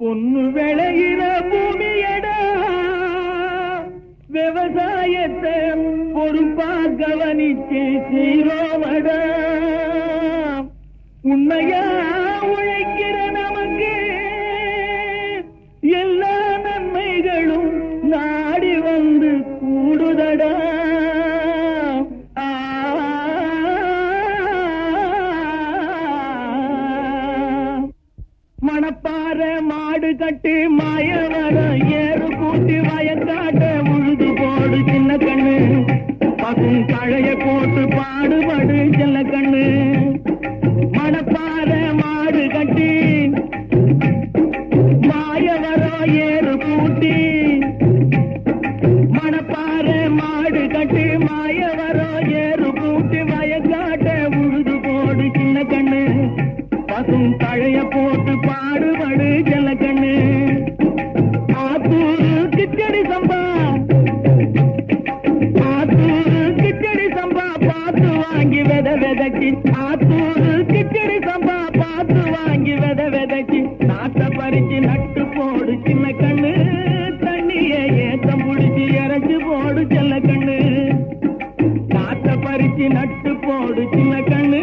பொண்ணு விளையிற பூமியடா, விவசாயத்தை பொறுப்பா கவனிச்சு சீரோவடா. உண்மையா உழைக்கிற நமக்கு எல்லா நன்மைகளும் நாடி வந்து கூடுதடா. மணப்பாற மாடு கட்டி மாயவர ஏறு கூட்டி வயக்காட்ட உழுது போடு சின்ன கண்ணு, பசும் தழைய போட்டு பாடுபடு செல்ல கண்ணு. மணப்பாற மாடு கட்டி மாயவர ஏறு கூட்டி, மணப்பாற மாடு கட்டி மாயவர ஏறு கூட்டி வயக்காட்ட உழுது போடு சின்ன கண்ணு, பசும் தழைய போட்டு பாடுபடு செல்ல கண்ணு. ஆத்தூரு கிச்சடி சம்பா, ஆத்தூரு கிச்சடி சம்பா பார்த்து வாங்கி வித விதைச்சி, ஆத்தூரு கிச்சடி சம்பா பார்த்து வாங்கி வித விதைச்சி நாட்டை பறிச்சு நட்டு போடு சின்ன கண்ணு. தண்ணிய ஏத்தம் புடிச்சு இறச்சி போடு செல்ல கண்ணு, நாட்டை பறிச்சு நட்டு போடு சின்ன கண்ணு.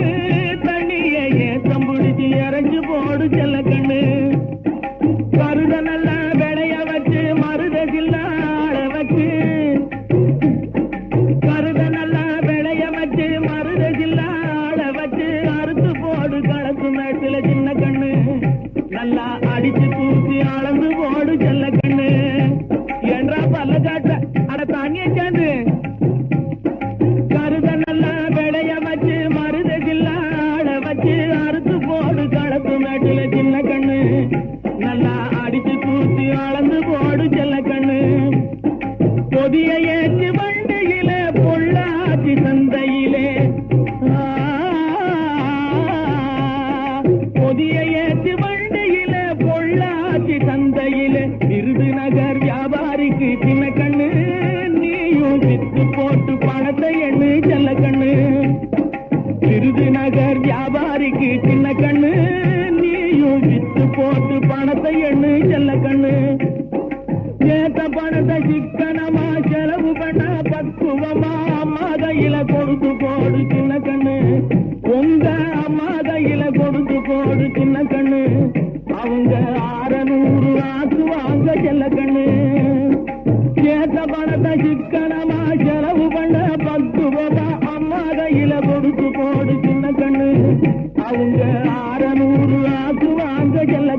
தண்ணிய ஏத்தம் புடிச்சு இறச்சி போடு செல்ல கண்ணு. கருத நல்லா விளைய வச்சு மருத சில்லாட வச்சு, கருத நல்லா விளைய வச்சு மருத சில்லாட வச்சு அறுத்து போடு களத்து மேட்டுல சின்ன கண்ணு. நல்லா அடிச்சு தூக்கி அளந்து போடு செல்ல கண்ணு. என்றா பல்ல காட்ட அட தானிய சேர்ந்து, கருத நல்லா விளைய வச்சு மருத சில்லாட வச்சு அறுத்து போடு களத்து மேட்டுல சின்ன கண்ணு. நல்லா அடிச்சு தூக்கி அளந்து போடு செல்ல கண்ணு. பொதிய ஏற்று வண்டியில பொள்ளாச்சி சந்தையிலே, பொதிய ஏற்று வண்டியில பொள்ளாச்சி சந்தையிலே விருதுநகர் வியாபாரிக்கு சின்ன கண்ணு. நீயும் வித்து போட்டு பணத்தை எண்ணு செல்ல கண்ணு. விருதுநகர் வியாபாரிக்கு சின்ன கண்ணு. நீயும் வித்து போட்டு பணத்தை எண்ணு செல்ல கண்ணு. ஏத்த பணத்தை சிக்கனமா செலவு பண்ண பக்குவமா அம்மா கையில கொடுத்து போடு சின்ன கண்ணு. உங்க அம்மா கையில கொடுத்து போடு சின்ன கண்ணு. அவங்க 600 ஆக்கு வாங்க செல்ல கண்ணு. ஏத்த பணத்தை சிக்கனமா செலவு பண்ண பக்குவமா அம்மா கையில கொடுத்து போடு சின்ன கண்ணு. அவங்க 600 ஆக்கு வாங்க செல்ல